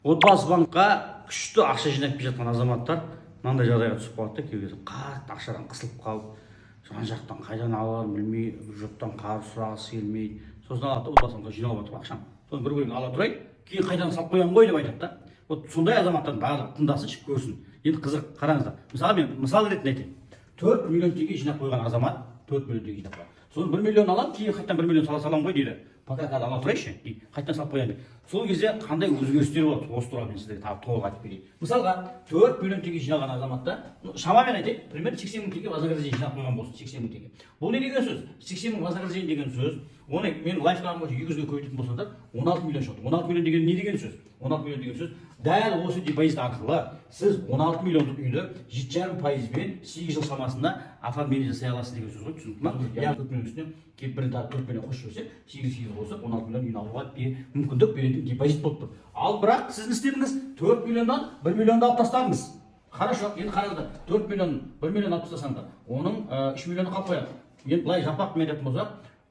Отбасы банкқа күшті ақша жинап келе жатқан азаматтар мынандай жағдайға түсіп қалады да, кей кезде қатты ақшадан қысылып қалып, жан жақтан қайдан аларын білмей, жұрттан қарыз сұрағысы келмейді. Сосын алады да отбасы банкқа жиналып отыр ақшаны. Соны бір бөлігін ала тұрайын, кейін қайдан салып қоямын ғой деп айтады да. Вот сондай азаматтардың барлығы тыңдасыншы, көрсін. Енді қызық, қараңыздар. Мысалы мен мысал ретінде айтайын. 4 миллион теңге жинап қойған азамат, 4 миллион теңге жинап қойған. Соны 1 миллион аламын, кейін қайтадан 1 миллион сала саламын ғой дейді. Пока ала тұрайыншы, қайтадан салып қоямын дейді. Сол кезде қандай өзгерістер болады? Осы туралы мен сіздерге тағы толық айтып берейін. Мысалға 4 миллион теңге жинаған азаматта, шамамен айтайын, примерно 80 мың теңге вознаграждение жинап қойған болсын, 80 мың теңге. Бұл не деген сөз? 80 мың вознаграждение деген сөз. Оны мен лайфтағым бойынша 200-ге көбейтетін болсаңдар, 16 миллион шығады. 16 миллион деген не деген сөз? 16 миллион деген сөз. Дәл осы депозит арқылы сіз 16 миллиондық үйді 7,5%-бен 8 жыл шамасында оформление жасай аласыз деген сөз ғой, түсінікті ма? Яғни 4 миллион үстіне келіп бірін тағы 4 миллион қосып жіберсек, 8 қосып 16 миллион үйін алуға мүмкіндік беретін депозит болып тұр. Ал бірақ сіз не істедіңіз? 4 миллионнан 1 миллионды алып тастадыңыз. Хорошо, енді қараңыздар, 4 миллион 1 миллион алып тастасаңдар, оның 3 миллионы қалып қояды. Енді былай жаппақпен айтатын болсақ,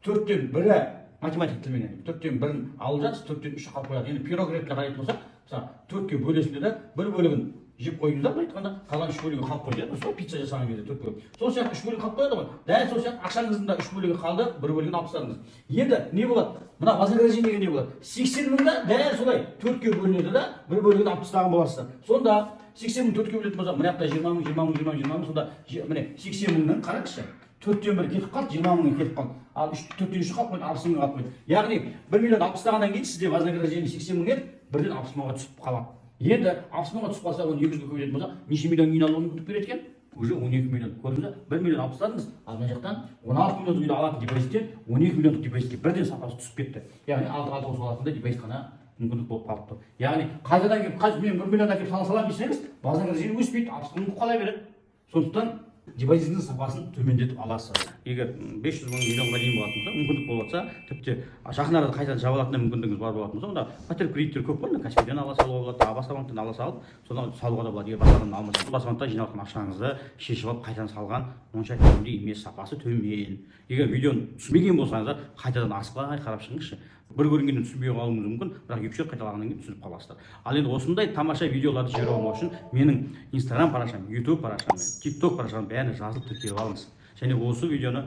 4-тен 1-і математика тілімен 4-тен 1-ін алып жатсыз, 4-тен 3-і қалып қояды. Енді пирог ретінде қарайтын болсақ, мысалы 4-ке бөлесінде де 1 бөлігін жеп қойыңыздар, былай айтқанда, қалған 3 бөлігі қалып қойды. Сол пицца жасаған кезде 4 бөлік. Сол сияқты 3 бөлік қалып қояды ғой. Дәл сол сияқты ақшаңыздың да 3 бөлігі қалды, 1 бөлігін алып тастадыңыз. Енді не болады? Мына вознаграждение деген не болады? 80 мыңда дәл солай 4-ке бөлінеді да, 1 бөлігін алып тастаған боласыздар. Сонда 80 мың 4-ке бөлетін болсақ, мына жақта 20 мың, 20 мың, 20 мың, 20 мың, сонда міне 80 мыңнан қараңызшы. 4-тен 1 кетіп қалды, 20 мың кетіп қалды. Ал 4-тен 3 қалып қойды, 60 мың қалып қойды. Яғни 1 миллион алып тастағаннан кейін сізде вознаграждение 80 мың еді, бірден 60 мыңға түсіп қалады. Енді 60 мыңға түсіп қалса, оны 200-ге көбейтетін болсақ, неше миллион үйін алуға мүмкіндік береді екен? Уже 12 миллион. Көрдіңіз бе? 1 миллион алып тастадыңыз, ал мына жақтан 16 миллиондық үйді алатын депозиттен 12 миллиондық депозитке бірден сапасы түсіп кетті. Яғни 6 қосып алатындай депозит қана мүмкіндік болып қалыпты. Яғни қайтадан келіп, мен 1 миллион әкеліп сала саламын десеңіз, вознаграждение өспейді, 60 мың қала береді. Сондықтан депозитіңіздің сапасын төмендетіп аласыз. Егер 500 мың миллионға дейін болатын болса, мүмкіндік болса, тіпті жақын арада қайтадан жаба алатын мүмкіндігіңіз бар болатын болса, онда пәтер кредиттер көп қой, Каспийден ала салуға болады, басқа банктен ала салып, содан салуға да болады. Егер басқадан алмаса, басқа банкта жиналған ақшаңызды шешіп алып қайтадан салған онша тиімді емес, сапасы төмен. Егер видеоны түсінбеген болсаңыздар, қайтадан асықпай қарап шығыңызшы. Бір көрінгеннен түсінбей қалуыңыз мүмкін, бірақ екі-үш рет қайталағаннан кейін түсініп қаласыздар. Ал енді осындай тамаша видеоларды жіберіп алмау үшін менің Instagram парақшам, YouTube парақшам, TikTok парақшам бәріне жазылып тіркеліп алыңыз. Және осы видеоны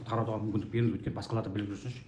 таратуға мүмкіндік беріңіз, өйткені басқалар да біліп жүрсінші.